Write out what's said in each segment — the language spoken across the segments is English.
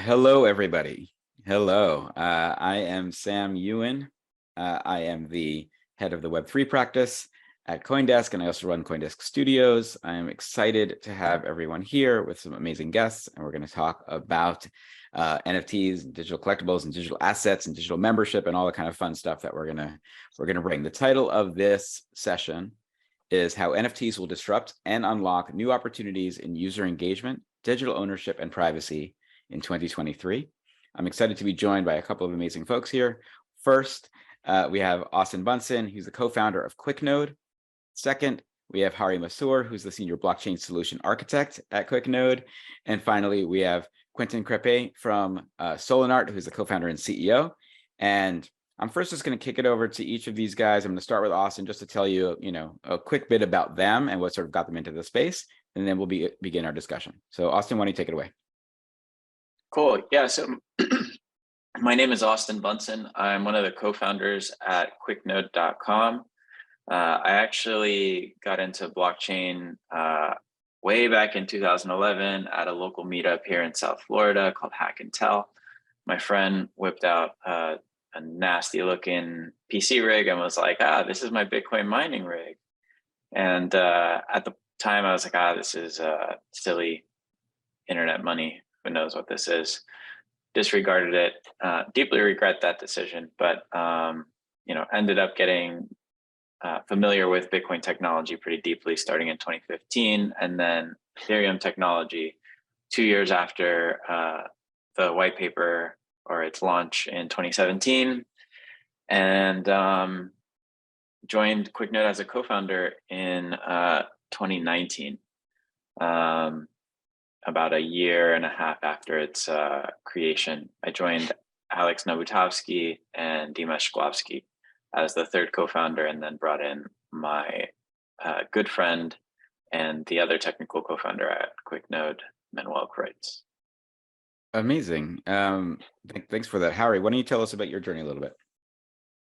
Hello, everybody. Hello. I am Sam Ewan. I am the head of the Web3 practice at CoinDesk, and I also run CoinDesk Studios. I am excited to have everyone here with some amazing guests, and we're going to talk about NFTs, and digital collectibles, and digital assets, and digital membership, and all the kind of fun stuff that we're gonna bring. The title of this session is How NFTs Will Disrupt and Unlock New Opportunities in User Engagement, Digital Ownership, and Privacy in 2023. I'm excited to be joined by a couple of amazing folks here. First, we have Auston Bunsen, who's the co-founder of QuickNode. Second, we have Hari Masoor, who's the senior blockchain solution architect at QuickNode. And finally, we have Quentin Crépy from Solanart, who's the co-founder and CEO. And I'm first just going to kick it over to each of these guys. I'm going to start with Auston just to tell you, a quick bit about them and what sort of got them into the space, and then we'll begin our discussion. So Auston, why don't you take it away? Cool. Yeah. So my name is Auston Bunsen. I'm one of the co-founders at QuickNode.com. I actually got into blockchain way back in 2011 at a local meetup here in South Florida called Hack and Tell. My friend whipped out a nasty looking PC rig and was like, this is my Bitcoin mining rig. And at the time I was like, this is silly internet money. Who knows what this is? Disregarded it. Deeply regret that decision, but ended up getting familiar with Bitcoin technology pretty deeply starting in 2015, and then Ethereum technology 2 years after the white paper or its launch in 2017, and joined QuickNode as a co-founder in 2019. About a year and a half after its creation. I joined Alex Nobutovsky and Dimash Shklovsky as the third co-founder, and then brought in my good friend and the other technical co-founder at QuickNode, Manuel Kreutz. Amazing. Thanks for that. Hari, why don't you tell us about your journey a little bit?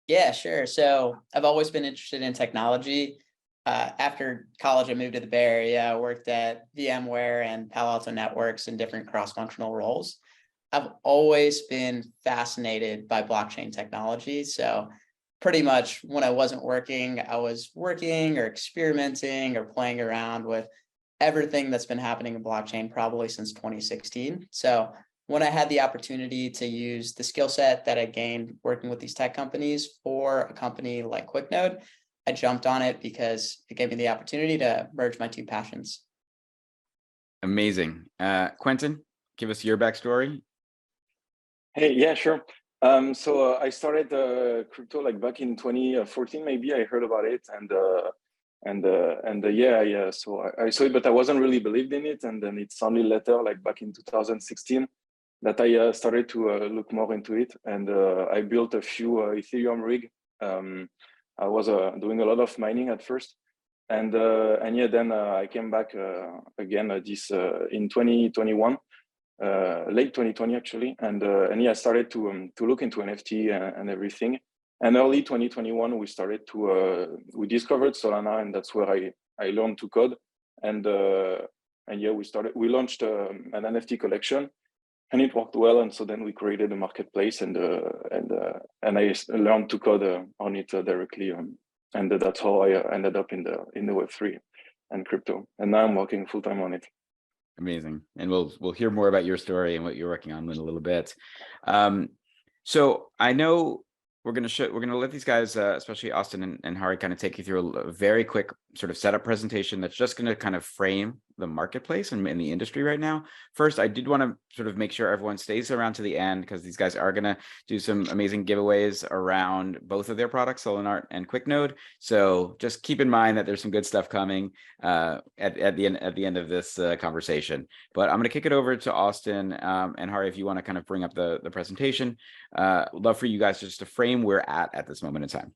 Yeah, sure. So I've always been interested in technology. After college, I moved to the Bay Area. I worked at VMware and Palo Alto Networks in different cross-functional roles. I've always been fascinated by blockchain technology. So pretty much when I wasn't working, I was working or experimenting or playing around with everything that's been happening in blockchain probably since 2016. So when I had the opportunity to use the skill set that I gained working with these tech companies for a company like QuickNode, I jumped on it because it gave me the opportunity to merge my two passions. Amazing. Quentin, give us your backstory. Hey, yeah, sure. So I started crypto like back in 2014, maybe. I heard about it, yeah. So I saw it, but I wasn't really believed in it. And then it's only later, like back in 2016, that I started to look more into it. And I built a few Ethereum rig. I was doing a lot of mining at first, and yeah, then I came back again this in 2021, late 2020 actually, and yeah, I started to look into NFT and everything. And early 2021, we started to we discovered Solanart, and that's where I learned to code. And yeah, we launched an NFT collection. And it worked well, and so then we created a marketplace, and I learned to code on it directly, and that's how I ended up in the Web3 and crypto. And now I'm working full time on it. Amazing, and we'll hear more about your story and what you're working on in a little bit. So I know we're gonna let these guys, especially Auston and Hari, kind of take you through a very quick sort of setup presentation that's just going to kind of frame the marketplace and in the industry right now. First, I did want to sort of make sure everyone stays around to the end, because these guys are going to do some amazing giveaways around both of their products, Solanart and QuickNode. So just keep in mind that there's some good stuff coming at the end of this conversation. But I'm going to kick it over to Auston and Hari, if you want to kind of bring up the presentation. Love for you guys just to frame where we're at this moment in time.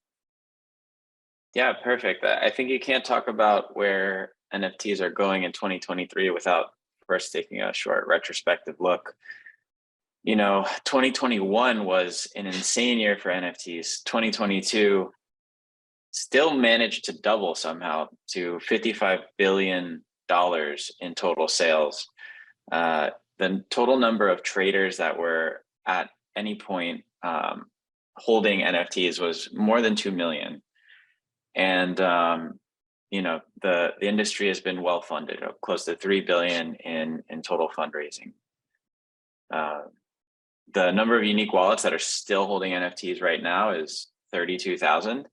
Yeah, perfect. I think you can't talk about where NFTs are going in 2023 without first taking a short retrospective look. 2021 was an insane year for NFTs. 2022 still managed to double somehow to $55 billion in total sales. the total number of traders that were at any point holding NFTs was more than 2 million. And you know, the industry has been well funded, close to 3 billion in total fundraising. The number of unique wallets that are still holding NFTs right now is 32,000.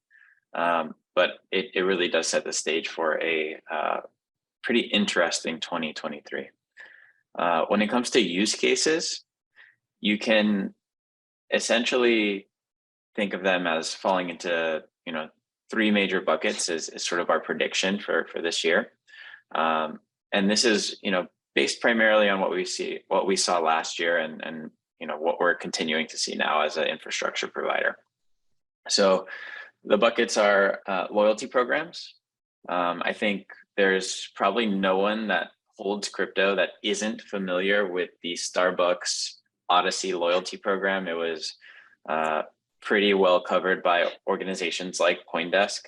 But it really does set the stage for a pretty interesting 2023. When it comes to use cases, you can essentially think of them as falling into, you know, 3 major buckets is sort of our prediction for this year. And this is, you know, based primarily on what we saw last year and you know, what we're continuing to see now as an infrastructure provider. So the buckets are loyalty programs. I think there's probably no one that holds crypto that isn't familiar with the Starbucks Odyssey loyalty program. It was pretty well covered by organizations like CoinDesk,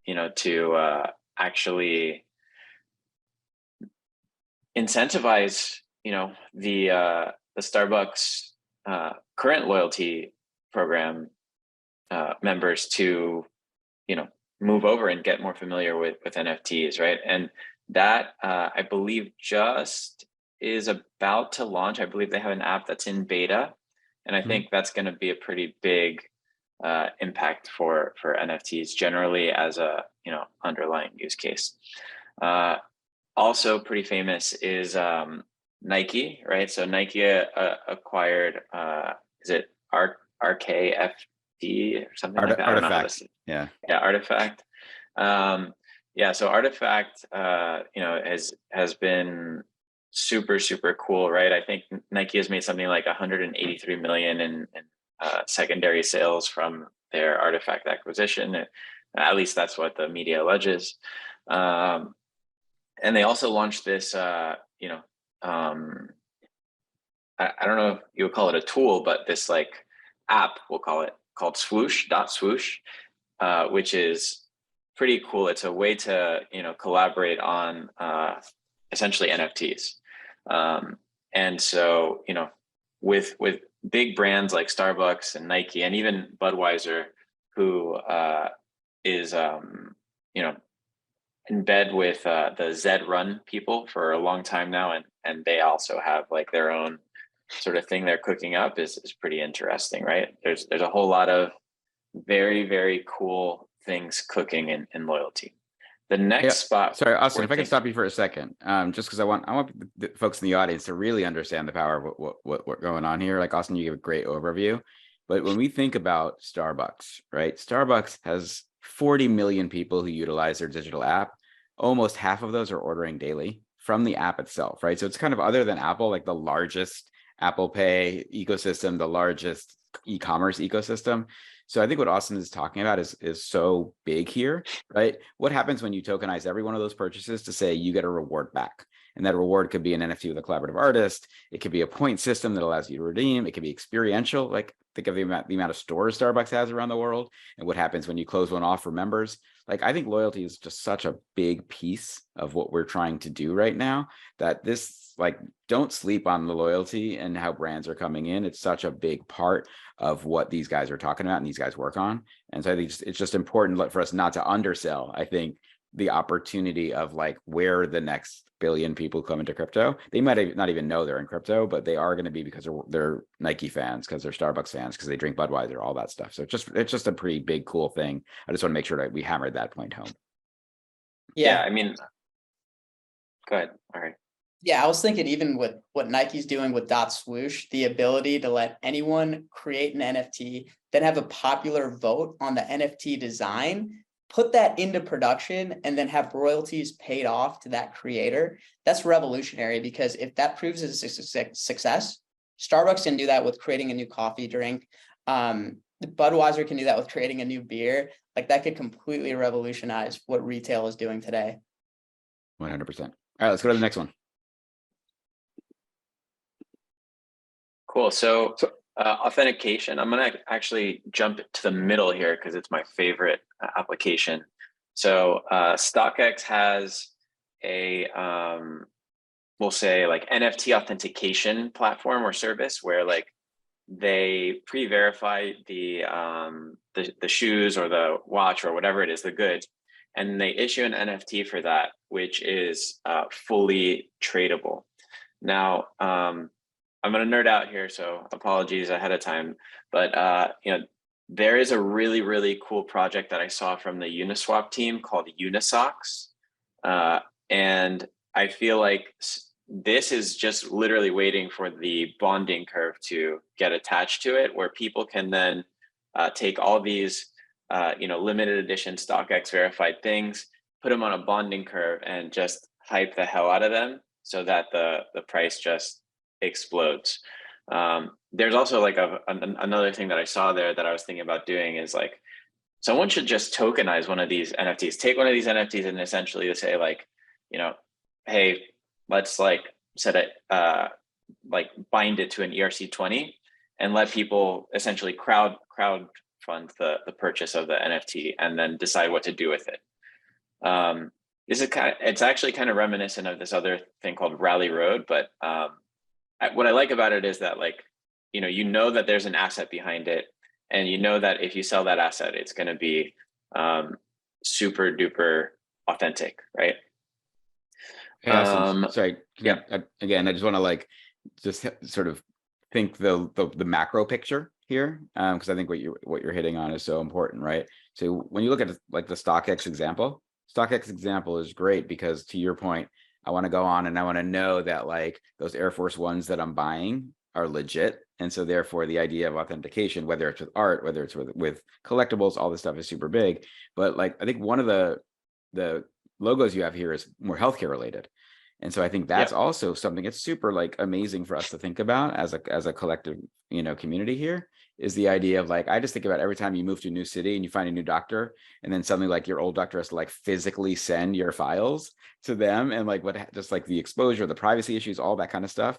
you know, to actually incentivize, you know, the Starbucks current loyalty program members to, you know, move over and get more familiar with NFTs, right? And that I believe just is about to launch. I believe they have an app that's in beta, and I think that's going to be a pretty big impact for NFTs generally as a, you know, underlying use case. Also pretty famous is Nike, right? So Nike acquired, is it RKFD or something like that? Artifact. Yeah, Artifact. Yeah, so Artifact, you know, has been super cool, right? I think Nike has made something like 183 million in secondary sales from their Artifact acquisition. At least that's what the media alleges. And they also launched this, you know, I don't know if you would call it a tool, but this like app, we'll call it, called Swoosh, which is pretty cool. It's a way to, you know, collaborate on essentially NFTs. And so, you know, with big brands like Starbucks and Nike and even Budweiser, who is, you know, in bed with the Zed Run people for a long time now, and they also have like their own sort of thing they're cooking up is pretty interesting, right? There's a whole lot of very cool things cooking in loyalty. The next spot. Sorry, Austin, if I can stop you for a second, just because I want the folks in the audience to really understand the power of what's going on here. Like Austin, you gave a great overview, but when we think about Starbucks, right? Starbucks has 40 million people who utilize their digital app. Almost half of those are ordering daily from the app itself, right? So it's kind of, other than Apple, like the largest Apple Pay ecosystem, the largest e-commerce ecosystem. So I think what Austin is talking about is so big here, right? What happens when you tokenize every one of those purchases to say you get a reward back? And that reward could be an NFT with a collaborative artist. It could be a point system that allows you to redeem. It could be experiential. Like think of the amount of stores Starbucks has around the world and what happens when you close one off for members. Like, I think loyalty is just such a big piece of what we're trying to do right now, that this, like, don't sleep on the loyalty and how brands are coming in. It's such a big part of what these guys are talking about and these guys work on. And so I think it's just important for us not to undersell, I think, the opportunity of like where the next billion people come into crypto. They might not even know they're in crypto, but they are going to be because they're Nike fans, because they're Starbucks fans, because they drink Budweiser, all that stuff. So it's just a pretty big, cool thing. I just want to make sure that we hammered that point home. Yeah, I mean, go ahead. All right. Yeah, I was thinking even with what Nike's doing with .swoosh, the ability to let anyone create an NFT, then have a popular vote on the NFT design, put that into production, and then have royalties paid off to that creator. That's revolutionary, because if that proves as a success, Starbucks can do that with creating a new coffee drink. Budweiser can do that with creating a new beer. Like, that could completely revolutionize what retail is doing today. 100%. All right, let's go to the next one. Cool. So authentication, I'm going to actually jump to the middle here because it's my favorite application. So StockX has a we'll say like NFT authentication platform or service where like they pre-verify the shoes or the watch or whatever it is, the goods, and they issue an NFT for that, which is fully tradable. Now, I'm going to nerd out here, so apologies ahead of time, but there is a really, really cool project that I saw from the Uniswap team called Unisocks. And I feel like this is just literally waiting for the bonding curve to get attached to it, where people can then take all these, limited edition StockX verified things, put them on a bonding curve and just hype the hell out of them so that the price just explodes. There's also like another thing that I saw there that I was thinking about doing is like, someone should just tokenize one of these NFTs, take one of these NFTs and essentially to say like, hey, let's like set it, like bind it to an ERC20 and let people essentially crowd fund the purchase of the NFT and then decide what to do with it. It's actually kind of reminiscent of this other thing called Rally Road, but what I like about it is that like, that there's an asset behind it, and that if you sell that asset, it's going to be super duper authentic, right? Yeah. Sorry. Again, I just want to like just sort of think the macro picture here, because I think what you're hitting on is so important, right? So when you look at like the StockX example is great because, to your point, I want to go on and I want to know that like those Air Force Ones that I'm buying are legit. And so therefore the idea of authentication, whether it's with art, whether it's with collectibles, all this stuff is super big. But like, I think one of the logos you have here is more healthcare related. And so I think that's also something that's super like amazing for us to think about as a collective, community here, is the idea of like, I just think about every time you move to a new city and you find a new doctor, and then suddenly like your old doctor has to like physically send your files to them, and like just like the exposure, the privacy issues, all that kind of stuff.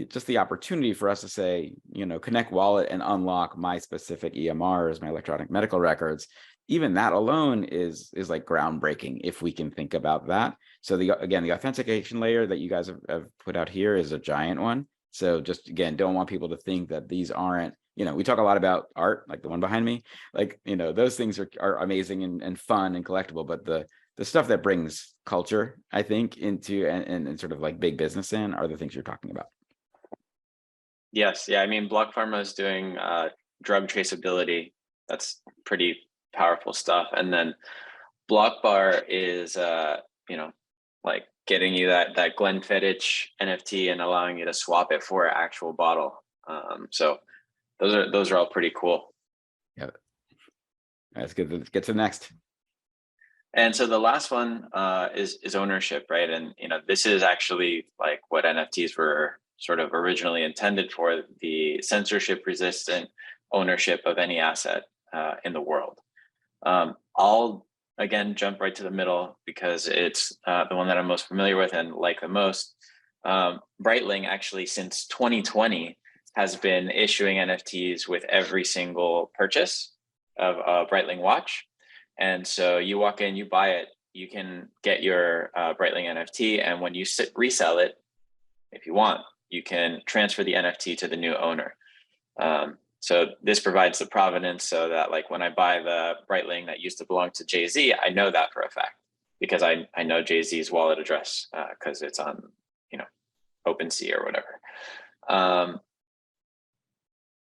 Just the opportunity for us to say, connect wallet and unlock my specific EMRs, my electronic medical records. Even that alone is like groundbreaking if we can think about that. So the authentication layer that you guys have put out here is a giant one. So just again, don't want people to think that these aren't, we talk a lot about art, like the one behind me, like, those things are amazing and fun and collectible, but the stuff that brings culture, I think, into and sort of like big business in are the things you're talking about. Yes. Yeah. I mean, Block Pharma is doing drug traceability. That's pretty powerful stuff. And then Block Bar is, like getting you that Glenfiddich NFT and allowing you to swap it for an actual bottle. So those are all pretty cool. Yeah. That's good. Let's get to the next. And so the last one is ownership, right? And this is actually like what NFTs were sort of originally intended for, the censorship resistant ownership of any asset in the world. I'll again jump right to the middle because it's the one that I'm most familiar with and like the most. Breitling actually since 2020 has been issuing NFTs with every single purchase of a Breitling watch. And so you walk in, you buy it, you can get your Breitling NFT, and when you resell it, if you want, you can transfer the NFT to the new owner. So this provides the provenance so that like when I buy the Breitling that used to belong to Jay-Z, I know that for a fact because I know Jay-Z's wallet address because it's on, OpenSea or whatever.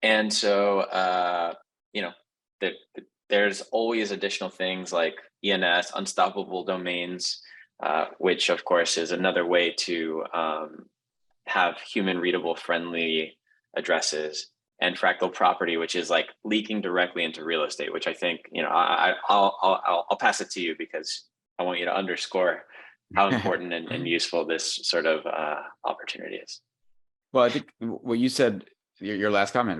And so, there's always additional things like ENS, unstoppable domains, which of course is another way to have human readable friendly addresses, and fractal property, which is like leaking directly into real estate, which I think, I'll pass it to you because I want you to underscore how important and useful this sort of opportunity is. Well, I think what you said, your last comment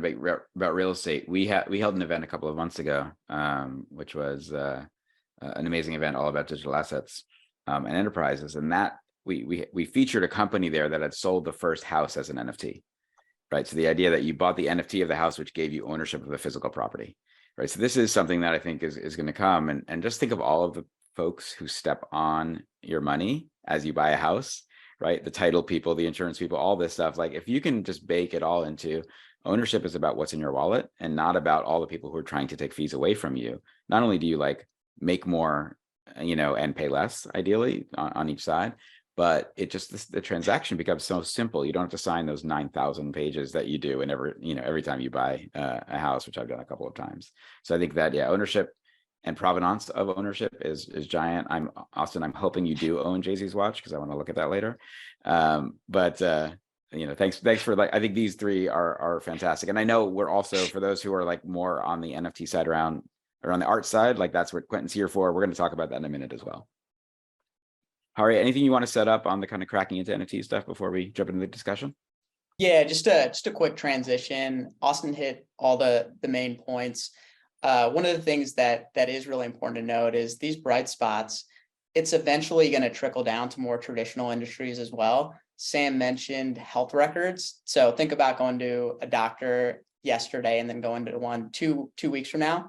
about real estate, we held an event a couple of months ago, which was an amazing event all about digital assets and enterprises, and that we featured a company there that had sold the first house as an NFT. Right. So the idea that you bought the NFT of the house, which gave you ownership of the physical property. Right. So this is something that I think is going to come. And just think of all of the folks who step on your money as you buy a house. right? The title people, the insurance people, all this stuff. Like if you can just bake it all into ownership is about what's in your wallet and not about all the people who are trying to take fees away from you. Not only do you like make more, and pay less ideally on each side, but it just, the transaction becomes so simple. You don't have to sign those 9,000 pages that you do every time you buy a house, which I've done a couple of times. So I think that, yeah, ownership and provenance of ownership is giant. Austin, I'm hoping you do own Jay-Z's watch because I want to look at that later. Thanks for I think these three are fantastic. And I know we're also, for those who are like more on the NFT side around the art side, like that's what Quentin's here for. We're going to talk about that in a minute as well. Hari, anything you want to set up on the kind of cracking into NFT stuff before we jump into the discussion? Yeah, just a quick transition. Austin hit all the main points. One of the things that is really important to note is these bright spots, it's eventually going to trickle down to more traditional industries as well. Sam mentioned health records. So think about going to a doctor yesterday and then going to one two weeks from now.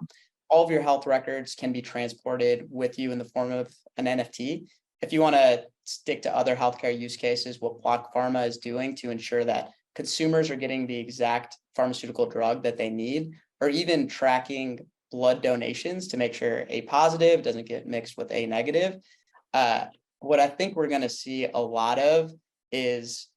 All of your health records can be transported with you in the form of an NFT. If you want to stick to other healthcare use cases, what Block Pharma is doing to ensure that consumers are getting the exact pharmaceutical drug that they need, or even tracking blood donations to make sure A positive doesn't get mixed with A negative. What I think we're going to see a lot of is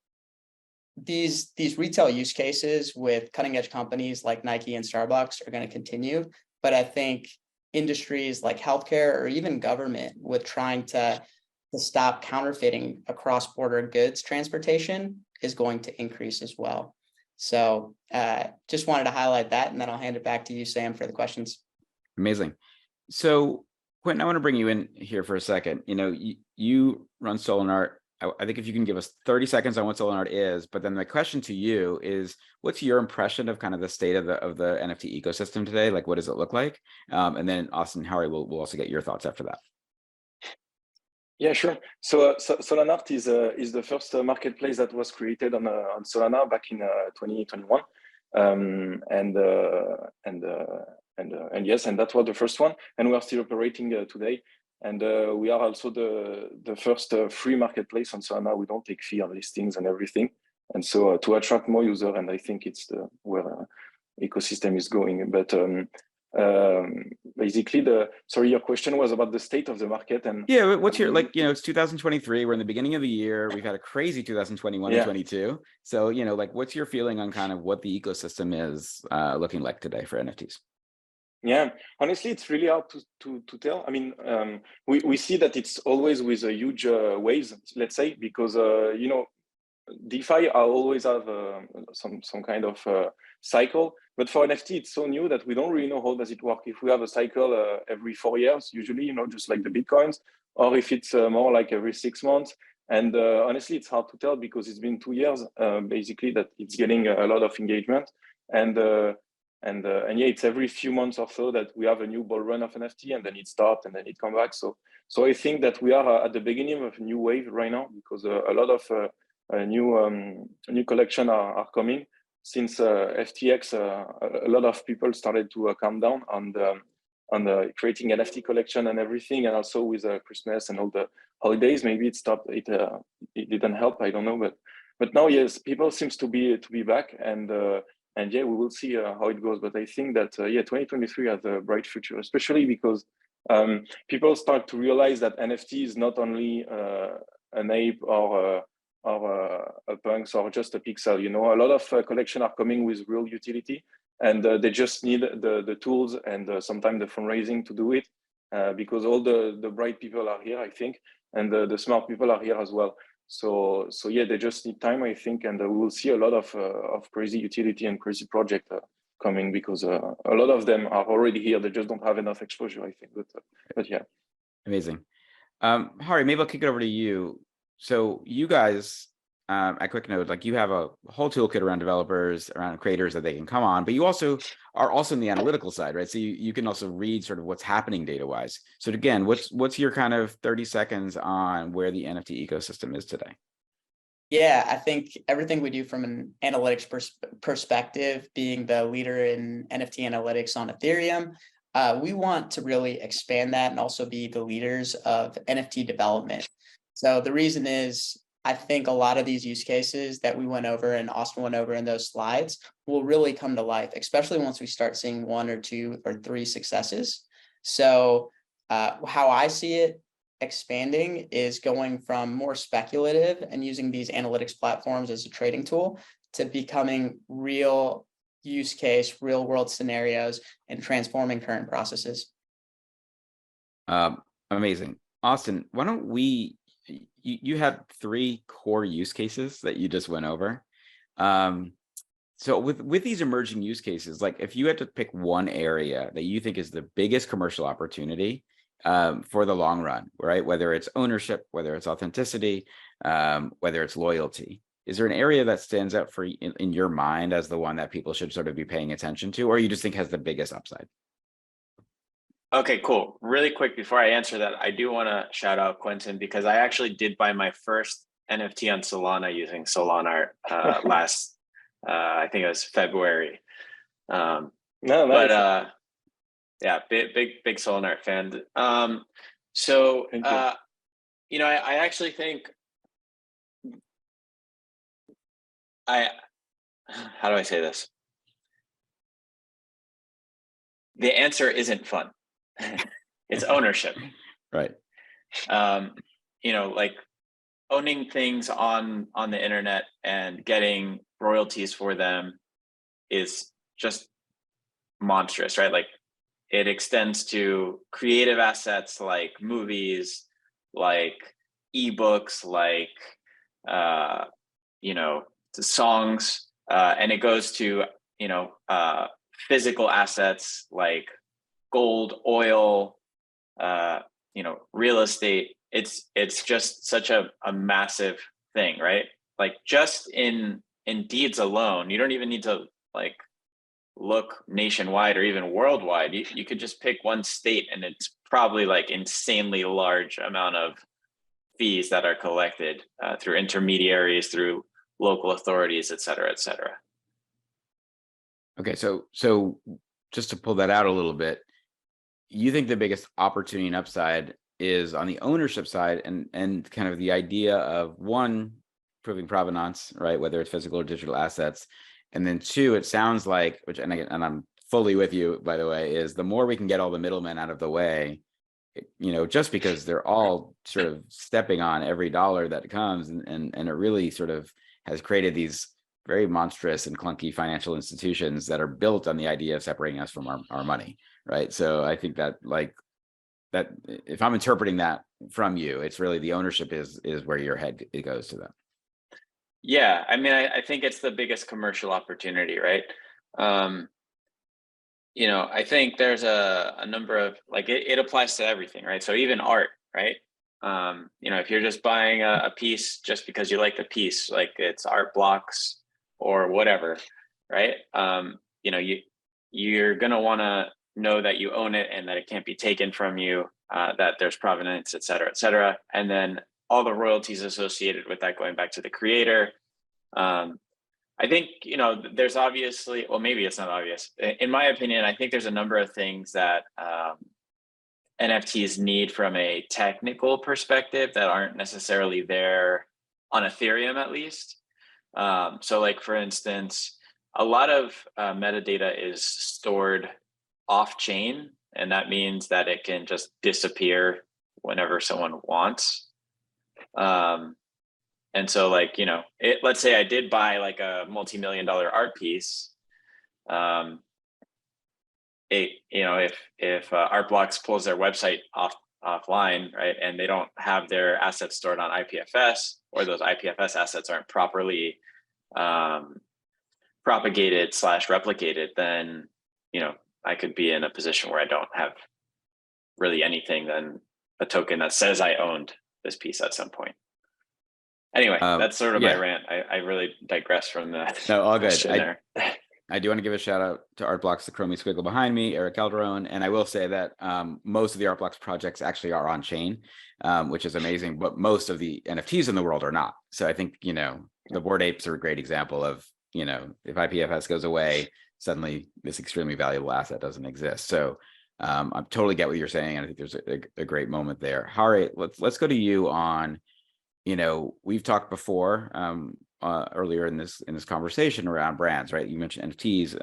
these retail use cases with cutting edge companies like Nike and Starbucks are going to continue. But I think industries like healthcare or even government with trying to stop counterfeiting across border goods transportation is going to increase as well. So just wanted to highlight that, and then I'll hand it back to you, Sam, for the questions. Amazing. So Quentin, I want to bring you in here for a second. You run Solanart. I think if you can give us 30 seconds on what Solanart is, but then the question to you is, what's your impression of kind of the state of the NFT ecosystem today? Like, what does it look like? And then Austin, Hari, we'll also get your thoughts after that. Yeah, sure. So Solanart is the first marketplace that was created on Solana back in 2021, and yes, and that was the first one, and we are still operating today. And we are also the first free marketplace on Solana. We don't take fee on listings and everything, and so to attract more users, and I think it's where ecosystem is going. But basically, your question was about the state of the market. And yeah, what's your, it's 2023, we're in the beginning of the year, we've had a crazy 2021 and 22. So what's your feeling on kind of what the ecosystem is looking like today for NFTs? Yeah, honestly, it's really hard to tell. I mean, we see that it's always with a huge waves, let's say, because DeFi always have some kind of cycle. But for NFT, it's so new that we don't really know how does it work. If we have a cycle every 4 years, usually, just like the Bitcoins, or if it's more like every 6 months. And honestly, it's hard to tell because it's been 2 years, basically, that it's getting a lot of engagement. And yeah, it's every few months or so that we have a new bull run of NFT, and then it starts and then it comes back. So I think that we are at the beginning of a new wave right now, because a lot of new collection are coming. Since FTX, a lot of people started to calm down on the creating NFT collection and everything, and also with Christmas and all the holidays, maybe it stopped. It didn't help. I don't know, but now, yes, people seems to be back, and yeah, we will see how it goes. But I think that 2023 has a bright future, especially because people start to realize that NFT is not only an ape or a punks or just a pixel. A lot of collection are coming with real utility, and they just need the tools and sometimes the fundraising to do it, because all the bright people are here, I think, and the smart people are here as well. So yeah, they just need time, I think, and we will see a lot of crazy utility and crazy project coming, because a lot of them are already here. They just don't have enough exposure, I think. But yeah. Amazing. Hari, maybe I'll kick it over to you. So you guys at QuickNode, you have a whole toolkit around developers, around creators that they can come on, but you also are in the analytical side, right? So you can also read sort of what's happening data-wise. So again, what's your kind of 30 seconds on where the NFT ecosystem is today? Yeah, I think everything we do from an analytics perspective, being the leader in NFT analytics on Ethereum, we want to really expand that and also be the leaders of NFT development. So the reason is I think a lot of these use cases that we went over and Austin went over in those slides will really come to life, especially once we start seeing 1 or 2 or 3 successes. So how I see it expanding is going from more speculative and using these analytics platforms as a trading tool to becoming real use case, real world scenarios, and transforming current processes. Amazing. Austin, why don't we, you have 3 core use cases that you just went over. So with these emerging use cases, like if you had to pick one area that you think is the biggest commercial opportunity for the long run, right? Whether it's ownership, whether it's authenticity, whether it's loyalty, is there an area that stands out for in your mind as the one that people should sort of be paying attention to, or you just think has the biggest upside? Okay, cool. Really quick before I answer that, I do want to shout out Quentin because I actually did buy my first NFT on Solana using Solanart last, I think it was February. No, nice. But yeah, big Solanart fan. So you know, I actually think how do I say this? The answer isn't fun. It's ownership. Right. You know, like owning things on the internet and getting royalties for them is just monstrous, right? Like it extends to creative assets like movies, like ebooks, like you know, songs, and it goes to, you know, physical assets like gold, oil, you know, real estate. It's just such a massive thing, right? Like just in deeds alone, you don't even need to like look nationwide or even worldwide. You could just pick one state and it's probably like insanely large amount of fees that are collected through intermediaries, through local authorities, et cetera, et cetera. Okay, so just to pull that out a little bit, you think the biggest opportunity and upside is on the ownership side and kind of the idea of 1, proving provenance, right? Whether it's physical or digital assets. And then 2, it sounds like, which, and I'm fully with you, by the way, is the more we can get all the middlemen out of the way, you know, just because they're all sort of stepping on every dollar that comes and it really sort of has created these very monstrous and clunky financial institutions that are built on the idea of separating us from our money. Right. So I think that like that if I'm interpreting that from you, it's really the ownership is where your head it goes to that. Yeah, I mean, I think it's the biggest commercial opportunity, right? You know, I think there's a number of like it applies to everything, right? So even art, right? You know, if you're just buying a piece just because you like the piece, like it's art blocks or whatever, right? You know, you're gonna want to know that you own it and that it can't be taken from you, that there's provenance, et cetera, and then all the royalties associated with that going back to the creator. I think, you know, there's obviously, well, maybe it's not obvious. In my opinion, I think there's a number of things that NFTs need from a technical perspective that aren't necessarily there on Ethereum, at least. So like, for instance, a lot of metadata is stored off chain, and that means that it can just disappear whenever someone wants. And so like, you know, let's say I did buy like a multi-million-dollar art piece. You know, if Artblocks pulls their website offline, right, and they don't have their assets stored on IPFS, or those IPFS assets aren't properly propagated / replicated, then, you know, I could be in a position where I don't have really anything than a token that says I owned this piece at some point. Anyway, that's sort of my rant. I really digress from that. No, all good. I do want to give a shout out to Artblocks, the Chromie Squiggle behind me, Eric Calderon. And I will say that most of the Artblocks projects actually are on chain, which is amazing, but most of the NFTs in the world are not. So I think, you know, the Bored Apes are a great example of, you know, if IPFS goes away, suddenly this extremely valuable asset doesn't exist. So I totally get what you're saying. And I think there's a great moment there. Hari, let's go to you on we've talked before earlier in this conversation around brands, right? You mentioned NFTs,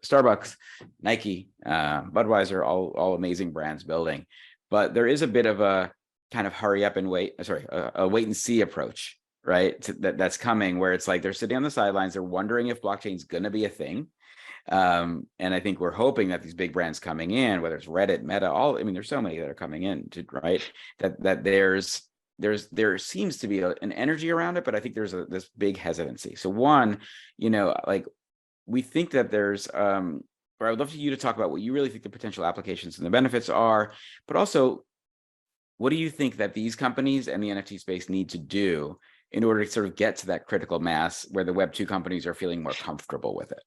Starbucks, Nike, Budweiser, all amazing brands building, but there is a bit of a kind of hurry up and wait, a wait and see approach, right? That's coming, where it's like they're sitting on the sidelines, they're wondering if blockchain is going to be a thing. And I think we're hoping that these big brands coming in, whether it's Reddit, Meta, there's so many that are coming in, right? That there seems to be an energy around it, but I think there's this big hesitancy. So one, we think that there's, or I would love for you to talk about what you really think the potential applications and the benefits are, but also, what do you think that these companies and the NFT space need to do in order to sort of get to that critical mass where the Web2 companies are feeling more comfortable with it?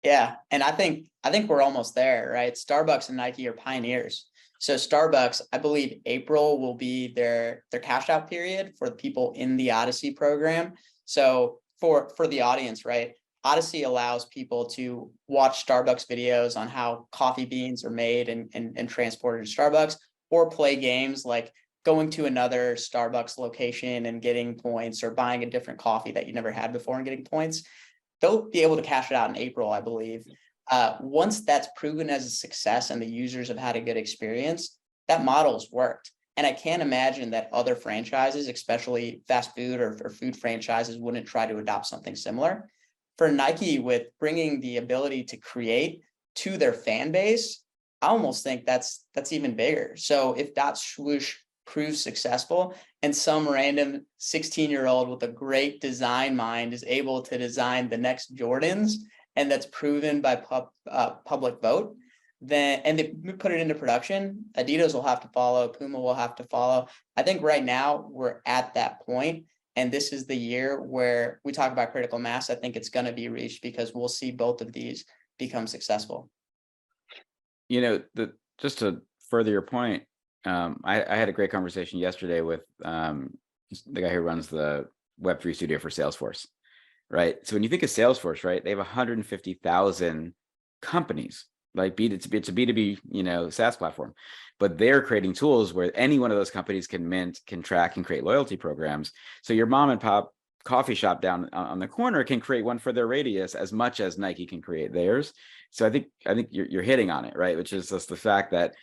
Yeah, and I think we're almost there, right? Starbucks and Nike are pioneers. So Starbucks, I believe April will be their cash out period for the people in the Odyssey program. So for the audience, right? Odyssey allows people to watch Starbucks videos on how coffee beans are made and transported to Starbucks, or play games like going to another Starbucks location and getting points, or buying a different coffee that you never had before and getting points. They'll be able to cash it out in April, I believe. Once that's proven as a success and the users have had a good experience, that model's worked. And I can't imagine that other franchises, especially fast food or food franchises, wouldn't try to adopt something similar. For Nike, with bringing the ability to create to their fan base, I almost think that's even bigger. So if .swoosh proves successful and some random 16-year-old with a great design mind is able to design the next Jordans, and that's proven by public vote, then, and they put it into production, Adidas will have to follow, Puma will have to follow. I think right now we're at that point, and this is the year where we talk about critical mass. I think it's going to be reached because we'll see both of these become successful. Just to further your point, I had a great conversation yesterday with the guy who runs the Web3 studio for Salesforce, right? So when you think of Salesforce, right, they have 150,000 companies, like it's a B2B, SaaS platform, but they're creating tools where any one of those companies can mint, can track, and create loyalty programs. So your mom and pop coffee shop down on the corner can create one for their radius as much as Nike can create theirs. So I think you're hitting on it, right? Which is just the fact that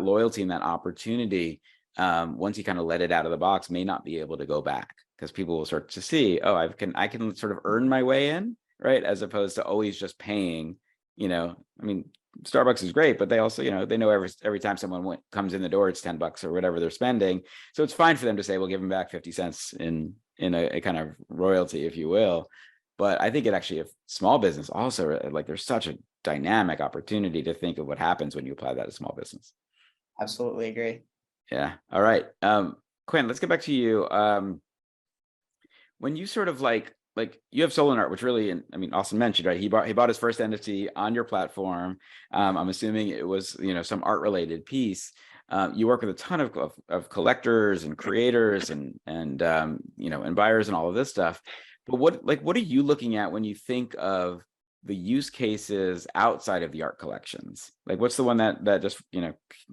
loyalty and that opportunity, once you kind of let it out of the box, may not be able to go back, because people will start to see, oh, I can sort of earn my way in, right? As opposed to always just paying. Starbucks is great, but they also, they know every time someone comes in the door, it's $10 or whatever they're spending. So it's fine for them to say, we'll give them back 50 cents in a kind of royalty, if you will. But I think it actually, if small business also, like, there's such a dynamic opportunity to think of what happens when you apply that to small business. Absolutely agree. Yeah. All right. Quentin, let's get back to you. When you sort of like you have Solanart, which really, Austin mentioned, right? He bought his first NFT on your platform. I'm assuming it was, some art related piece. You work with a ton of collectors and creators and buyers and all of this stuff. But what are you looking at when you think of the use cases outside of the art collections? Like, what's the one that just,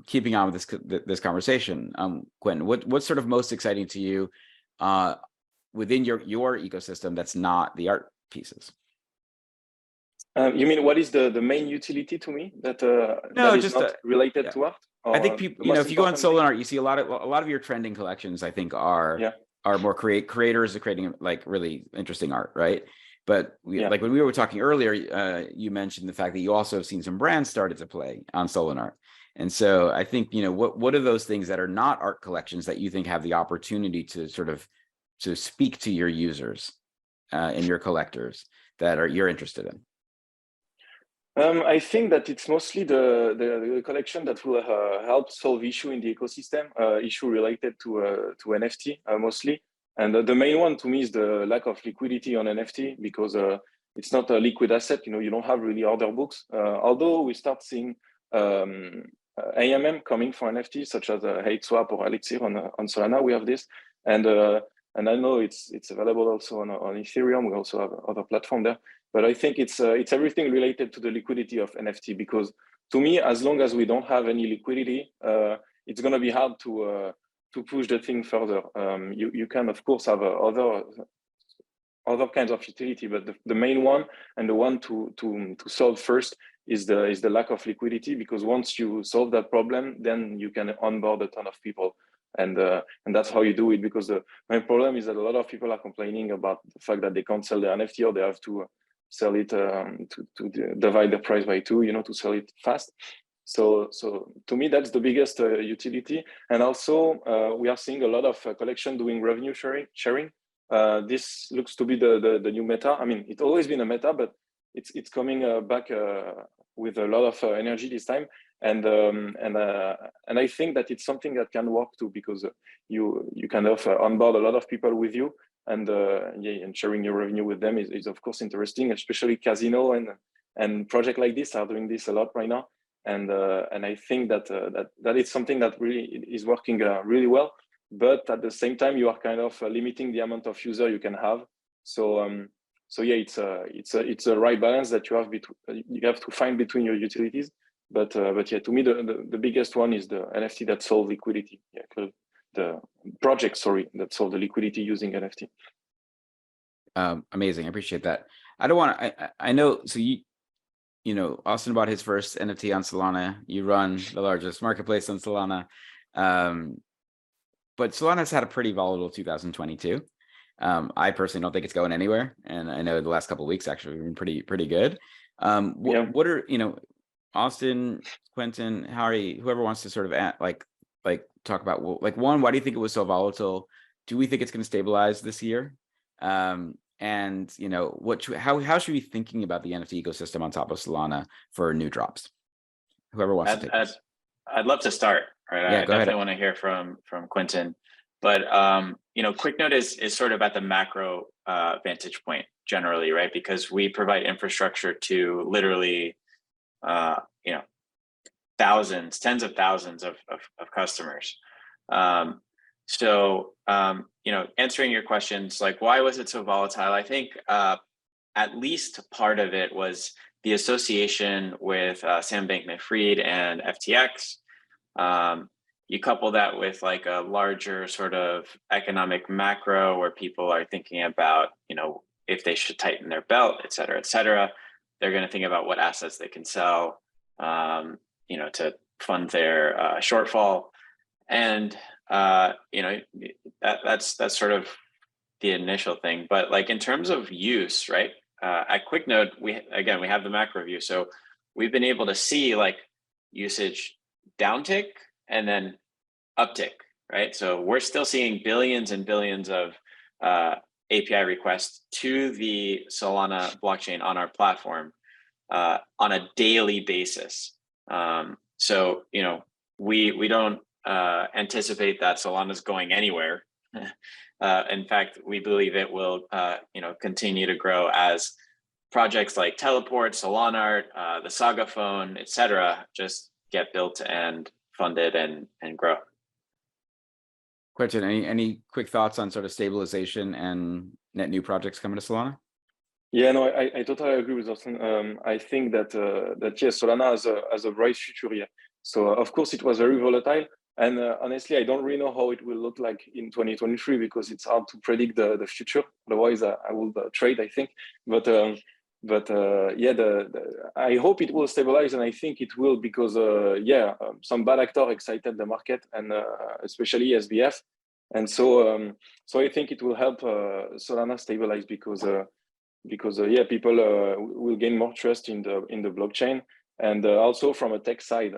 keeping on with this conversation, Quentin, what's sort of most exciting to you within your ecosystem that's not the art pieces? You mean what is the main utility to me that is not related to art? I think people, if you go on Solanart, you see a lot of your trending collections, I think, are more creators are creating like really interesting art, right? But like when we were talking earlier, you mentioned the fact that you also have seen some brands started to play on Solanart. And so I think, what are those things that are not art collections that you think have the opportunity to sort of to speak to your users and your collectors that you're interested in? I think that it's mostly the collection that will help solve issue in the ecosystem, issue related to NFT mostly. And the main one to me is the lack of liquidity on NFT, because it's not a liquid asset. You don't have really order books. Although we start seeing AMM coming for NFTs, such as HateSwap or Elixir on Solana. We have this, and I know it's available also on Ethereum. We also have other platform there. But I think it's everything related to the liquidity of NFT, because to me, as long as we don't have any liquidity, it's going to be hard to push the thing further. You can of course have other kinds of utility, but the main one and the one to solve first is the lack of liquidity, because once you solve that problem, then you can onboard a ton of people, and that's how you do it. Because the main problem is that a lot of people are complaining about the fact that they can't sell the NFT, or they have to sell it to divide the price by 2, to sell it fast. So to me, that's the biggest utility. And also we are seeing a lot of collection doing revenue sharing. This looks to be the new meta. I mean, it's always been a meta, but it's coming back with a lot of energy this time. And I think that it's something that can work too, because you kind of onboard a lot of people with you, and and sharing your revenue with them is of course interesting. Especially Casino and project like this are doing this a lot right now. And I think that it's something that really is working really well. But at the same time, you are kind of limiting the amount of user you can have. So yeah, it's a right balance that you have to find between your utilities. But yeah, to me, the biggest one is the NFT that solve liquidity. Yeah, the project, that solve the liquidity using NFT. Amazing, I appreciate that. I know. So Austin bought his first NFT on Solana. You run the largest marketplace on Solana. But Solana's had a pretty volatile 2022. I personally don't think it's going anywhere, and I know the last couple of weeks actually have been pretty good. What are Austin, Quentin, Harry, whoever wants to sort of talk about, one, why do you think it was so volatile? Do we think it's going to stabilize this year? And how should we be thinking about the NFT ecosystem on top of Solana for new drops? Whoever wants to take this. I'd love to start. Right, yeah, I definitely want to hear from Quentin, but QuickNode is sort of at the macro vantage point generally, right? Because we provide infrastructure to literally, thousands, tens of thousands of customers. Answering your questions, like why was it so volatile? I think at least part of it was the association with Sam Bankman-Fried and FTX. You couple that with like a larger sort of economic macro where people are thinking about, if they should tighten their belt, et cetera, they're going to think about what assets they can sell, to fund their shortfall. And, that's sort of the initial thing. But like in terms of use, right, at QuickNode, we have the macro view. So we've been able to see like usage downtick and then uptick, right? So we're still seeing billions and billions of API requests to the Solana blockchain on our platform on a daily basis. We don't anticipate that Solana's going anywhere. In fact, we believe it will continue to grow as projects like Teleport, Solanart, the Saga phone, et cetera, just get built and funded and grow. Quentin, any quick thoughts on sort of stabilization and net new projects coming to Solana? Yeah, no, I totally agree with Austin. I think that yes, Solana has a bright future here. So of course it was very volatile, and honestly, I don't really know how it will look like in 2023 because it's hard to predict the future. Otherwise, I will trade, I think. But I hope it will stabilize, and I think it will because some bad actor excited the market, and especially SBF, and so I think it will help Solana stabilize because people will gain more trust in the blockchain, and also from a tech side,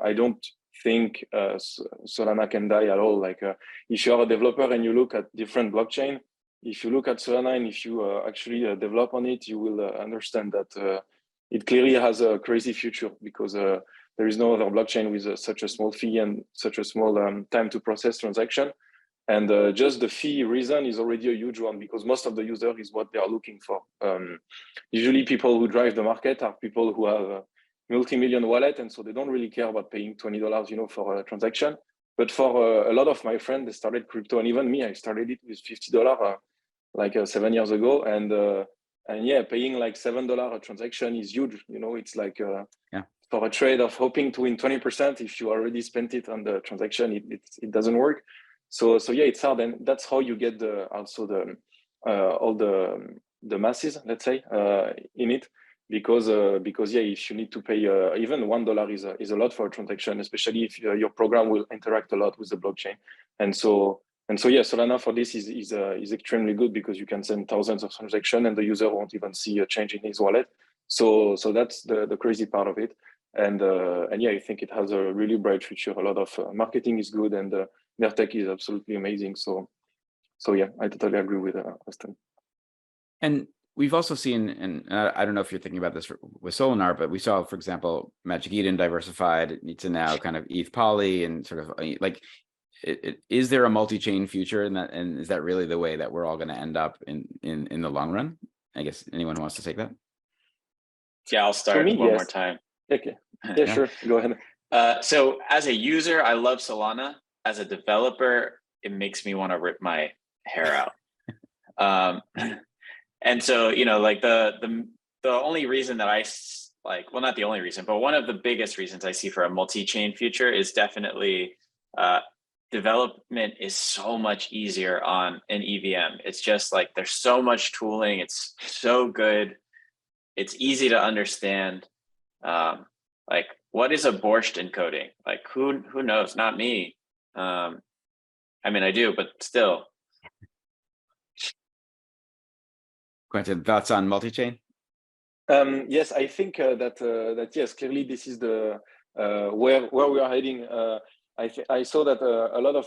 I don't think Solana can die at all. Like if you are a developer and you look at different blockchain, if you look at Solana and if you actually develop on it, you will understand that it clearly has a crazy future because there is no other blockchain with such a small fee and such a small time to process transaction. And just the fee reason is already a huge one because most of the user is what they are looking for. Usually people who drive the market are people who have a multi-million wallet, and so they don't really care about paying $20, for a transaction. But for a lot of my friends, they started crypto, and even me, I started it with $50 7 years ago, and yeah, paying like $7 a transaction is huge. It's like for a trade of hoping to win 20%, if you already spent it on the transaction, it doesn't work. So yeah, it's hard, and that's how you get also all the masses, let's say, in it, because yeah, if you need to pay even $1 is a lot for a transaction, especially if your program will interact a lot with the blockchain, and so yeah, Solana for this is extremely good, because you can send thousands of transactions and the user won't even see a change in his wallet. So that's the crazy part of it. And yeah, I think it has a really bright future. A lot of marketing is good, and their tech is absolutely amazing. So yeah, I totally agree with Auston. And we've also seen, and I don't know if you're thinking about this with Solanart, but we saw, for example, Magic Eden diversified to now kind of ETH Poly, and sort of like, is there a multi-chain future in that? And is that really the way that we're all going to end up in the long run? I guess anyone who wants to take that? Yeah, I'll start one more time. Okay. Yeah, sure. Go ahead. So as a user, I love Solana. As a developer, it makes me want to rip my hair out. And so, like the only reason that I like, well, not the only reason, but one of the biggest reasons I see for a multi-chain future is definitely development is so much easier on an EVM. It's just like, there's so much tooling. It's so good. It's easy to understand. Like, what is a borscht encoding? Like, who knows? Not me. I mean, I do, but still. Quentin, thoughts on multi-chain? Yes, I think that yes, clearly this is the where we are heading. I saw that a lot of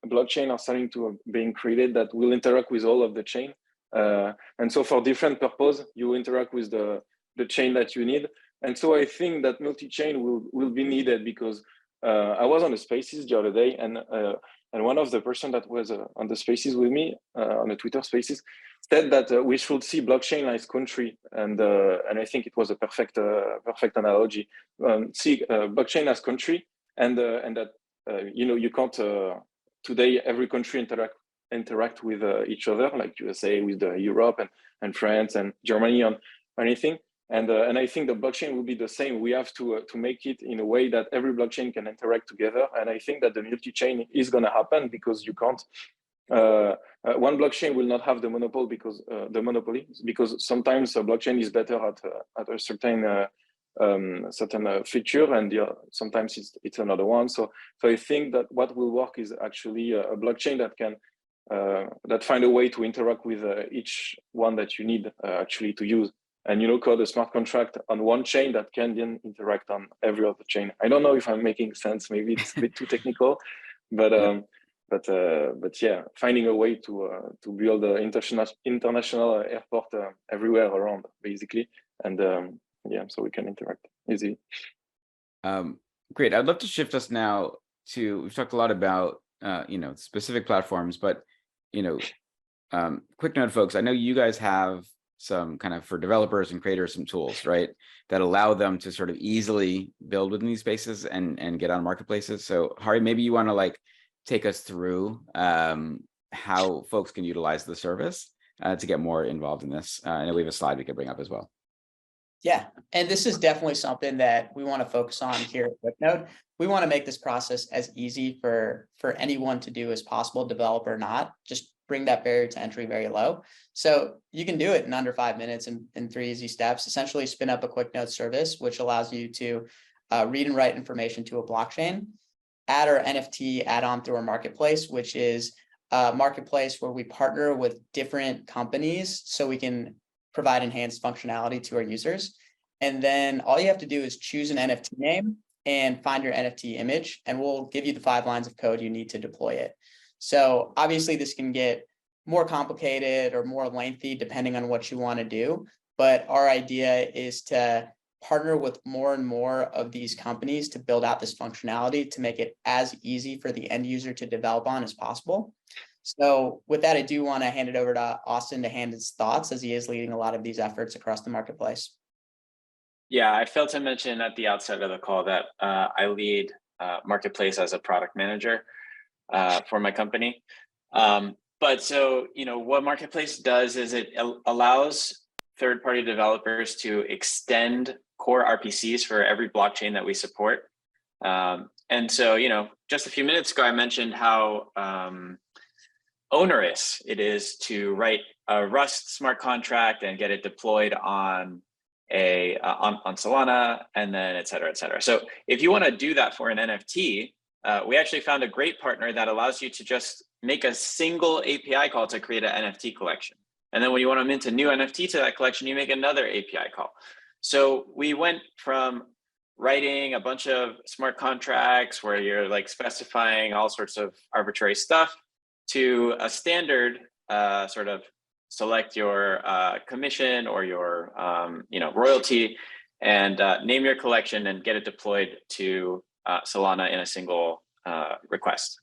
blockchain are starting to being created that will interact with all of the chain, and so for different purpose, you interact with the chain that you need. And so I think that multi-chain will be needed, because I was on the Spaces the other day, and one of the person that was on the Spaces with me on the Twitter Spaces said that we should see blockchain as country, and I think it was a perfect analogy. See blockchain as country, and that you can't today every country interact with each other, like USA with Europe and France and Germany on anything. And I think the blockchain will be the same. We have to make it in a way that every blockchain can interact together. And I think that the multi-chain is going to happen, because you can't. One blockchain will not have the monopoly, because sometimes a blockchain is better at a certain feature, and sometimes it's another one. So I think that what will work is actually a blockchain that can that find a way to interact with each one that you need actually to use. And code a smart contract on one chain that can then interact on every other chain. I don't know if I'm making sense. Maybe it's a bit too technical, but yeah, finding a way to build an international airport everywhere around, basically, and yeah, so we can interact easily. Great. I'd love to shift us now to, we've talked a lot about specific platforms, but QuickNode folks, I know you guys have some kind of, for developers and creators, some tools, right, that allow them to sort of easily build within these spaces and get on marketplaces. So Hari, maybe you want to like take us through how folks can utilize the service to get more involved in this. I know we have a slide we could bring up as well. Yeah, and this is definitely something that we want to focus on here at QuickNode. We want to make this process as easy for anyone to do as possible, developer or not. Just bring that barrier to entry very low. So you can do it in under 5 minutes in 3 easy steps. Essentially spin up a QuickNode service, which allows you to read and write information to a blockchain, add our NFT add-on through our marketplace, which is a marketplace where we partner with different companies so we can provide enhanced functionality to our users. And then all you have to do is choose an NFT name and find your NFT image, and we'll give you the 5 lines of code you need to deploy it. So obviously this can get more complicated or more lengthy depending on what you want to do. But our idea is to partner with more and more of these companies to build out this functionality to make it as easy for the end user to develop on as possible. So with that, I do want to hand it over to Auston to hand his thoughts, as he is leading a lot of these efforts across the marketplace. Yeah, I failed to mention at the outset of the call that I lead Marketplace as a product manager for my company. But so, what Marketplace does is it allows third-party developers to extend core RPCs for every blockchain that we support. And so, just a few minutes ago, I mentioned how onerous it is to write a Rust smart contract and get it deployed on on Solana, and then et cetera, et cetera. So if you want to do that for an NFT, we actually found a great partner that allows you to just make a single API call to create an NFT collection. And then when you want to mint a new NFT to that collection, you make another API call. So we went from writing a bunch of smart contracts where you're like specifying all sorts of arbitrary stuff to a standard sort of select your commission or your royalty and name your collection and get it deployed to Solana in a single request.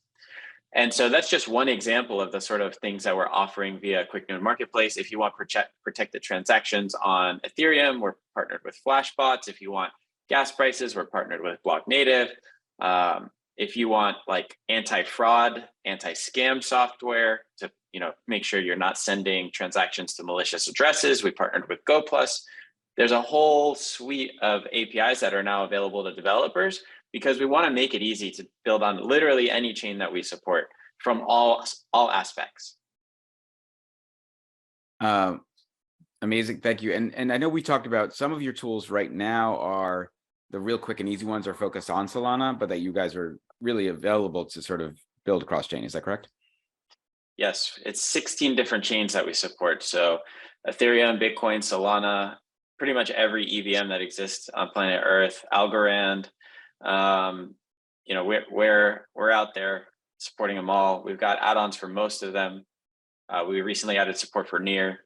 And so that's just one example of the sort of things that we're offering via QuickNode Marketplace. If you want protected transactions on Ethereum, we're partnered with Flashbots. If you want gas prices, we're partnered with Block Native. If you want like anti-fraud, anti-scam software to make sure you're not sending transactions to malicious addresses, we partnered with GoPlus. There's a whole suite of APIs that are now available to developers because we want to make it easy to build on literally any chain that we support from all aspects. Amazing, thank you. And I know we talked about some of your tools right now are the real quick and easy ones are focused on Solana, but that you guys are really available to sort of build cross chain. Is that correct? Yes, it's 16 different chains that we support. So Ethereum, Bitcoin, Solana, pretty much every EVM that exists on planet Earth, Algorand. We're out there supporting them all. We've got add-ons for most of them. We recently added support for Near.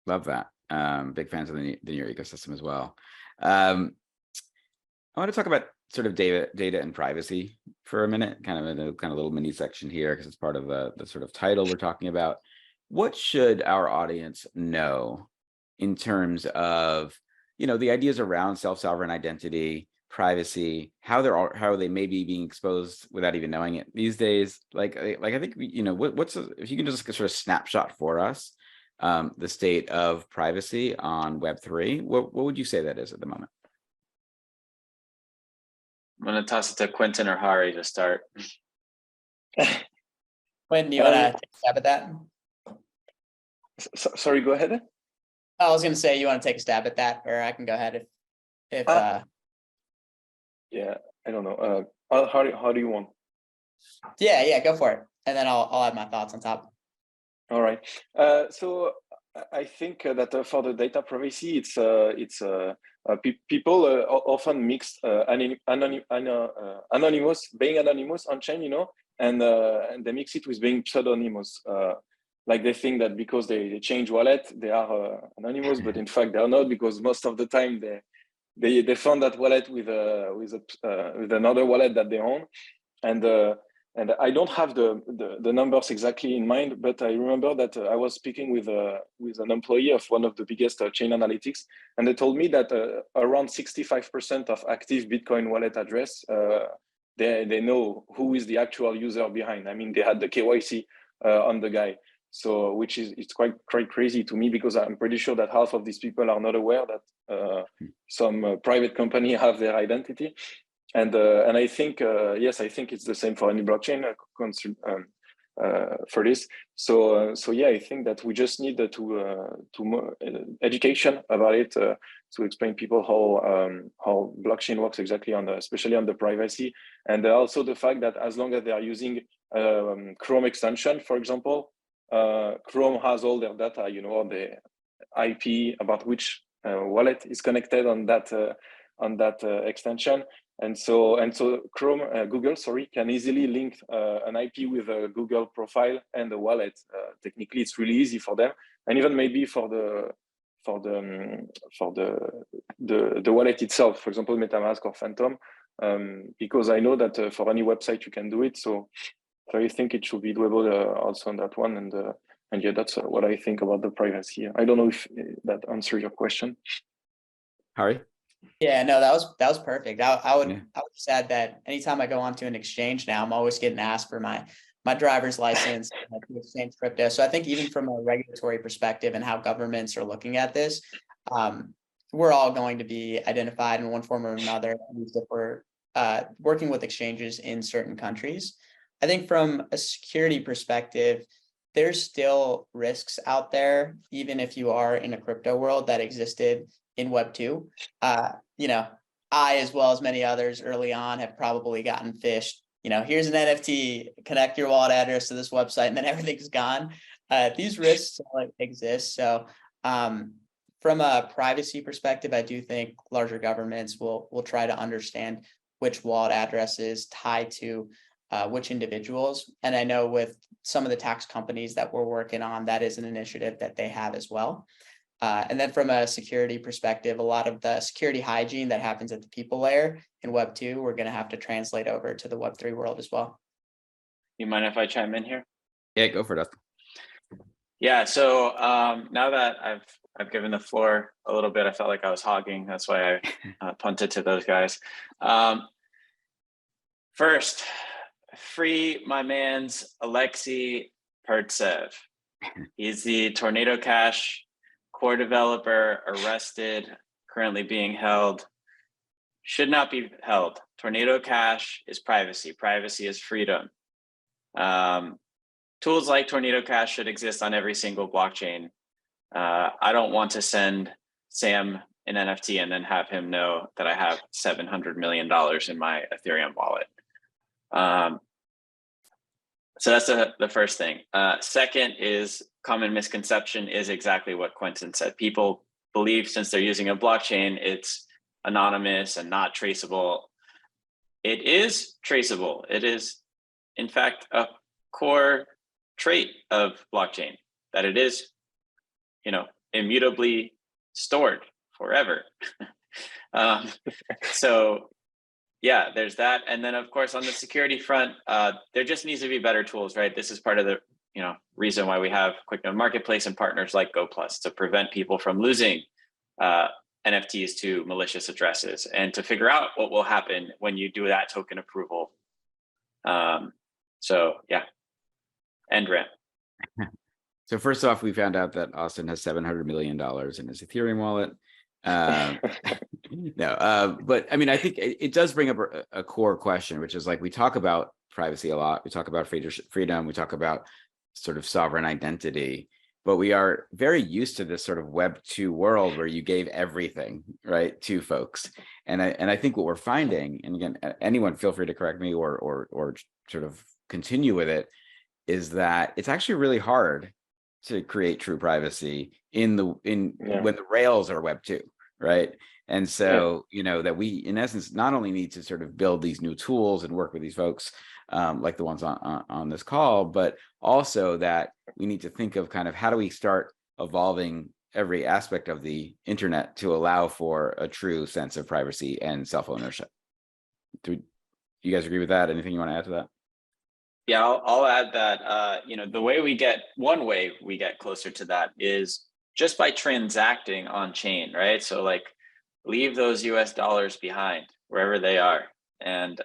Love that. Big fans of the Near ecosystem as well. I want to talk about sort of data and privacy for a minute, kind of in a little mini section here, because it's part of the sort of title we're talking about. What should our audience know in terms of, the ideas around self-sovereign identity, privacy, how they may be being exposed without even knowing it these days? Like I think, if you can just sort of snapshot for us the state of privacy on Web3, what would you say that is at the moment? I'm going to toss it to Quentin or Hari to start. Quentin, do you want to take a stab at that? Sorry, go ahead. I was going to say, you want to take a stab at that, or I can go ahead if yeah, I don't know. How do you want? Yeah, go for it, and then I'll add my thoughts on top. All right. So I think that for the data privacy, people often mix anonymous, being anonymous on chain, and they mix it with being pseudonymous. Like they think that because they change wallet, they are anonymous, but in fact they are not, because most of the time they found that wallet with another wallet that they own, and I don't have the numbers exactly in mind, but I remember that I was speaking with an employee of one of the biggest chain analytics, and they told me that around 65% of active Bitcoin wallet address, they know who is the actual user behind. I mean, they had the KYC on the guy. So, it's quite crazy to me, because I'm pretty sure that half of these people are not aware that some private company have their identity. And I think, yes, I think it's the same for any blockchain for this. So yeah, I think that we just need to education about it, to explain people how blockchain works exactly especially on the privacy, and also the fact that as long as they are using Chrome extension, for example, Chrome has all their data, the IP about which wallet is connected on that extension. And so Google can easily link an IP with a Google profile and a wallet. Technically, it's really easy for them, and even maybe for the wallet itself, for example, MetaMask or Phantom, because I know that for any website you can do it. So I think it should be doable also on that one. And yeah, that's what I think about the privacy. I don't know if that answers your question. Hari? Yeah, no, that was perfect. I would just add that anytime I go onto an exchange now, I'm always getting asked for my driver's license to exchange crypto. So I think even from a regulatory perspective and how governments are looking at this, we're all going to be identified in one form or another, at least if we're working with exchanges in certain countries. I think from a security perspective, there's still risks out there, even if you are in a crypto world that existed in Web 2. You know, I, as well as many others early on, have probably gotten phished. You know, here's an NFT, connect your wallet address to this website, and then everything's gone. These risks exist. So from a privacy perspective, I do think larger governments will try to understand which wallet addresses tie to which individuals. And I know with some of the tax companies that we're working on, that is an initiative that they have as well. And then from a security perspective, a lot of the security hygiene that happens at the people layer in Web 2, we're going to have to translate over to the Web 3 world as well. You mind if I chime in here? Yeah, go for it. Yeah, so now that I've given the floor a little bit, I felt like I was hogging. That's why I punted to those guys. First, free my man's Alexei Pertsev. He's the Tornado Cash core developer, arrested, currently being held. Should not be held. Tornado Cash is privacy. Privacy is freedom. Tools like Tornado Cash should exist on every single blockchain. I don't want to send Sam an NFT and then have him know that I have $700 million in my Ethereum wallet. So that's the first thing. Second is common misconception is exactly what Quentin said. People believe since they're using a blockchain, it's anonymous and not traceable. It is traceable. It is, in fact, a core trait of blockchain that it is, immutably stored forever. So yeah, there's that. And then of course, on the security front, there just needs to be better tools, right? This is part of the reason why we have QuickNode Marketplace and partners like GoPlus to prevent people from losing NFTs to malicious addresses and to figure out what will happen when you do that token approval. So yeah, end rant. So first off, we found out that Austin has $700 million in his Ethereum wallet. No, but I mean, I think it does bring up a core question, which is like, we talk about privacy a lot. We talk about freedom. We talk about sort of sovereign identity, but we are very used to this sort of Web 2 world where you gave everything, right, to folks. And I think what we're finding, and again, anyone feel free to correct me or sort of continue with it, is that it's actually really hard to create true privacy when the rails are Web 2, right? And so, that we, in essence, not only need to sort of build these new tools and work with these folks like the ones on this call, but also that we need to think of kind of how do we start evolving every aspect of the internet to allow for a true sense of privacy and self-ownership. Do you guys agree with that? Anything you want to add to that? Yeah, I'll add that, one way we get closer to that is just by transacting on chain, right? So like leave those US dollars behind wherever they are and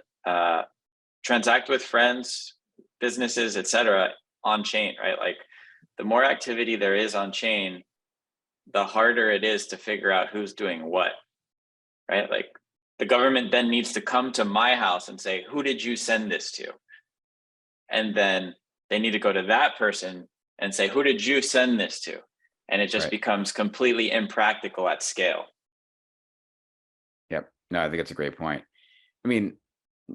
transact with friends, businesses, etc. on chain, right? Like the more activity there is on chain, the harder it is to figure out who's doing what, right? Like the government then needs to come to my house and say, who did you send this to? And then they need to go to that person and say, who did you send this to? And it just becomes completely impractical at scale. Yep. No, I think that's a great point. I mean,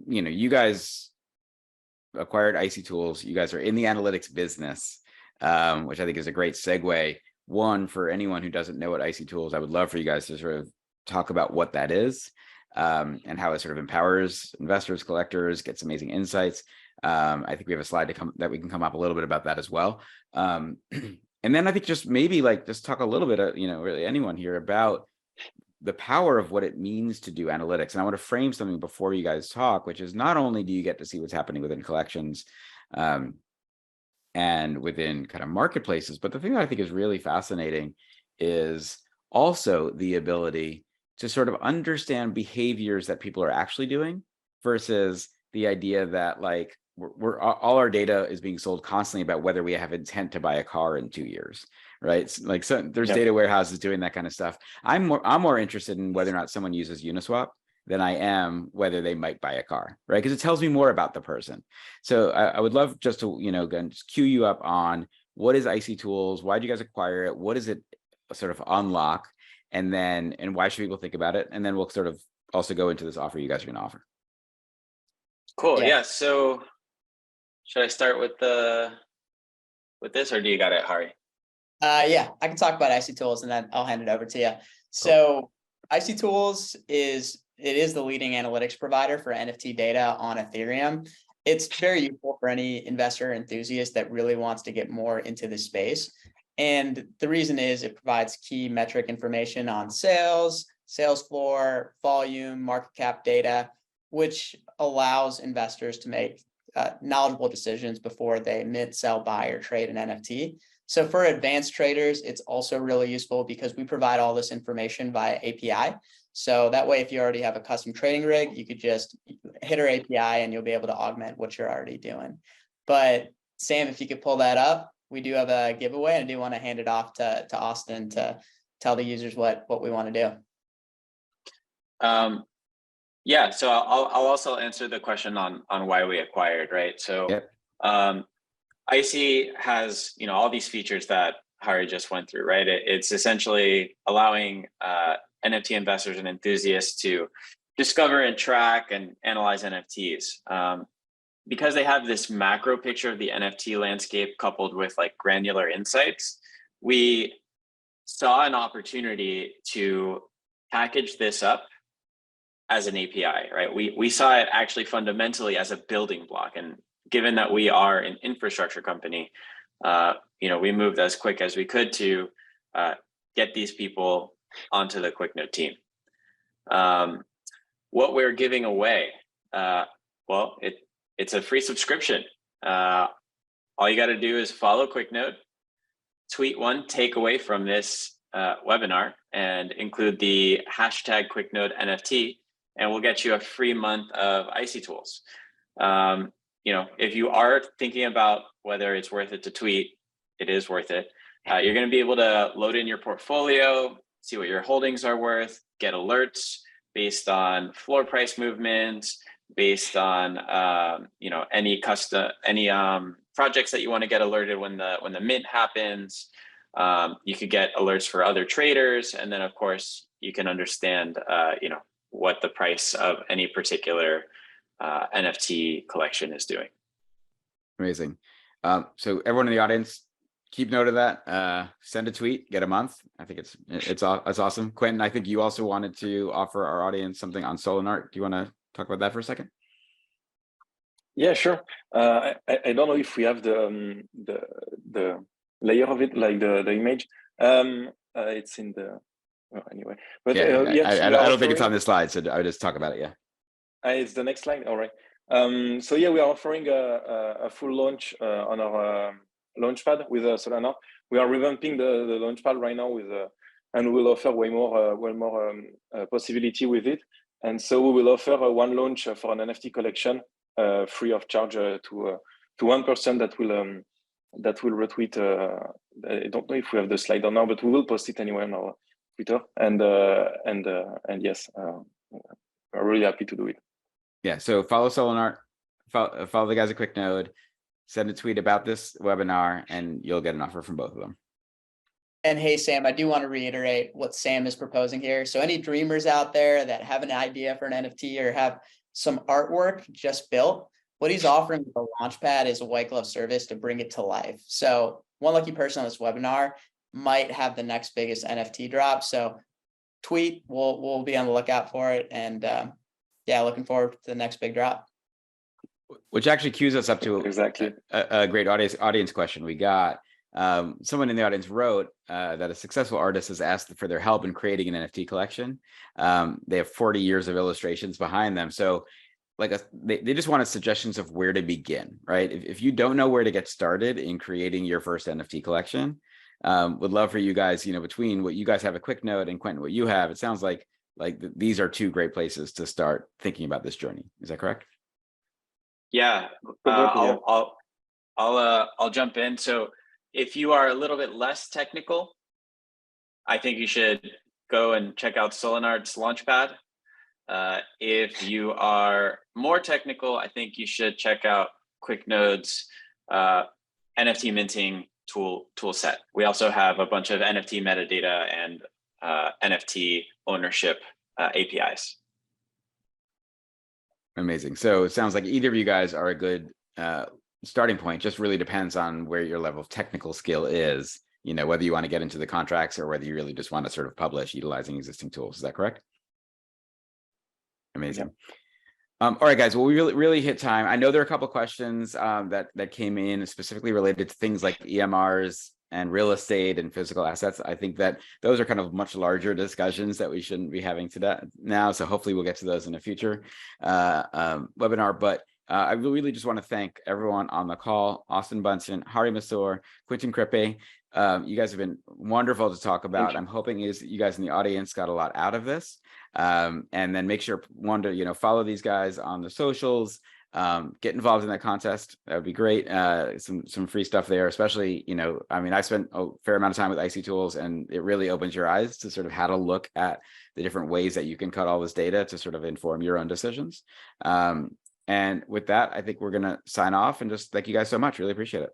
you guys acquired Icy Tools. You guys are in the analytics business, which I think is a great segue. One, for anyone who doesn't know what Icy Tools, I would love for you guys to sort of talk about what that is and how it sort of empowers investors, collectors, gets amazing insights. I think we have a slide that we can come up a little bit about that as well. And then I think just maybe just talk a little bit of, really anyone here about the power of what it means to do analytics. And I want to frame something before you guys talk, which is not only do you get to see what's happening within collections and within kind of marketplaces, but the thing that I think is really fascinating is also the ability to sort of understand behaviors that people are actually doing versus the idea that we're all our data is being sold constantly about whether we have intent to buy a car in 2 years, right? Like, so there's Yeah. data warehouses doing that kind of stuff. I'm more interested in whether or not someone uses Uniswap than I am whether they might buy a car, right? Because it tells me more about the person. So I would love just to, again, just cue you up on what is IC Tools? Why did you guys acquire it? What does it sort of unlock? And why should people think about it? And then we'll sort of also go into this offer you guys are going to offer. Cool. Yeah. Yeah. So should I start with this, or do you got it, Hari? Yeah, I can talk about IC Tools and then I'll hand it over to you. So IC Tools is the leading analytics provider for NFT data on Ethereum. It's very useful for any investor enthusiast that really wants to get more into the space. And the reason is it provides key metric information on sales floor, volume, market cap data, which allows investors to make knowledgeable decisions before they mint, sell, buy, or trade an NFT. So for advanced traders, it's also really useful because we provide all this information via API. So that way, if you already have a custom trading rig, you could just hit our API and you'll be able to augment what you're already doing. But Sam, if you could pull that up, we do have a giveaway, and I do want to hand it off to Austin to tell the users what we want to do. Yeah, so I'll also answer the question on why we acquired, right? So Yep. IC has all these features that Hari just went through, right? It's essentially allowing NFT investors and enthusiasts to discover and track and analyze NFTs. Because they have this macro picture of the NFT landscape coupled with like granular insights, we saw an opportunity to package this up as an API, right? We saw it actually fundamentally as a building block. And given that we are an infrastructure company, we moved as quick as we could to get these people onto the QuickNode team. What we're giving away, well, it's a free subscription. All you got to do is follow QuickNode, tweet one takeaway from this webinar, and include the hashtag QuickNode NFT, and we'll get you a free month of IC Tools. If you are thinking about whether it's worth it to tweet, it is worth it. You're going to be able to load in your portfolio, see what your holdings are worth, get alerts based on floor price movements, based on any projects that you want to get alerted when the mint happens. You could get alerts for other traders, and then of course you can understand what the price of any particular NFT collection is doing. Amazing. So everyone in the audience, keep note of that. Send a tweet, get a month. I think it's awesome. Quentin, I think you also wanted to offer our audience something on Solanart. Do you want to talk about that for a second? Yeah, sure. I don't know if we have the layer of it, like the image. It's in the anyway. But I don't think it's on this slide, so I would just talk about it. Yeah. It's the next slide. All right. So yeah, we are offering a full launch on our launchpad with Solanart. We are revamping the launchpad right now and we'll offer way more possibility with it. And so we will offer one launch for an NFT collection, free of charge to one person that will retweet. I don't know if we have the slide on now, but we will post it anyway on our Twitter. And yes, we're really happy to do it. Yeah. So follow Solanart, follow the guys at QuickNode, send a tweet about this webinar, and you'll get an offer from both of them. And hey, Sam, I do want to reiterate what Sam is proposing here. So any dreamers out there that have an idea for an NFT or have some artwork just built, what he's offering with the Launchpad is a white glove service to bring it to life. So one lucky person on this webinar might have the next biggest NFT drop. So tweet, we'll be on the lookout for it. And yeah, looking forward to the next big drop. Which actually cues us up to exactly a great audience question we got. Someone in the audience wrote that a successful artist has asked for their help in creating an NFT collection. They have 40 years of illustrations behind them. So they just wanted suggestions of where to begin, right? If you don't know where to get started in creating your first NFT collection, would love for you guys, between what you guys have at QuickNode and Quentin, what you have, it sounds like these are two great places to start thinking about this journey. Is that correct? Yeah, I'll jump in. So If you are a little bit less technical, I think you should go and check out Solanart's Launchpad. If you are more technical, I think you should check out QuickNode's NFT minting tool set. We also have a bunch of NFT metadata and NFT ownership APIs. Amazing. So it sounds like either of you guys are a good starting point. Just really depends on where your level of technical skill is, you know, whether you want to get into the contracts or whether you really just want to sort of publish utilizing existing tools. Is that correct? Amazing. Yeah. All right, guys. Well, we really hit time. I know there are a couple of questions that came in specifically related to things like EMRs and real estate and physical assets. I think that those are kind of much larger discussions that we shouldn't be having today now. So hopefully we'll get to those in a future webinar. But I really just want to thank everyone on the call: Auston Bunsen, Hari Masoor, Quentin Crépy. You guys have been wonderful to talk about. I'm hoping you guys in the audience got a lot out of this. And then make sure to follow these guys on the socials. Get involved in that contest. That would be great. Some free stuff there, especially, I mean, I spent a fair amount of time with IC tools, and it really opens your eyes to sort of how to look at the different ways that you can cut all this data to sort of inform your own decisions. And with that, I think we're going to sign off and just thank you guys so much. Really appreciate it.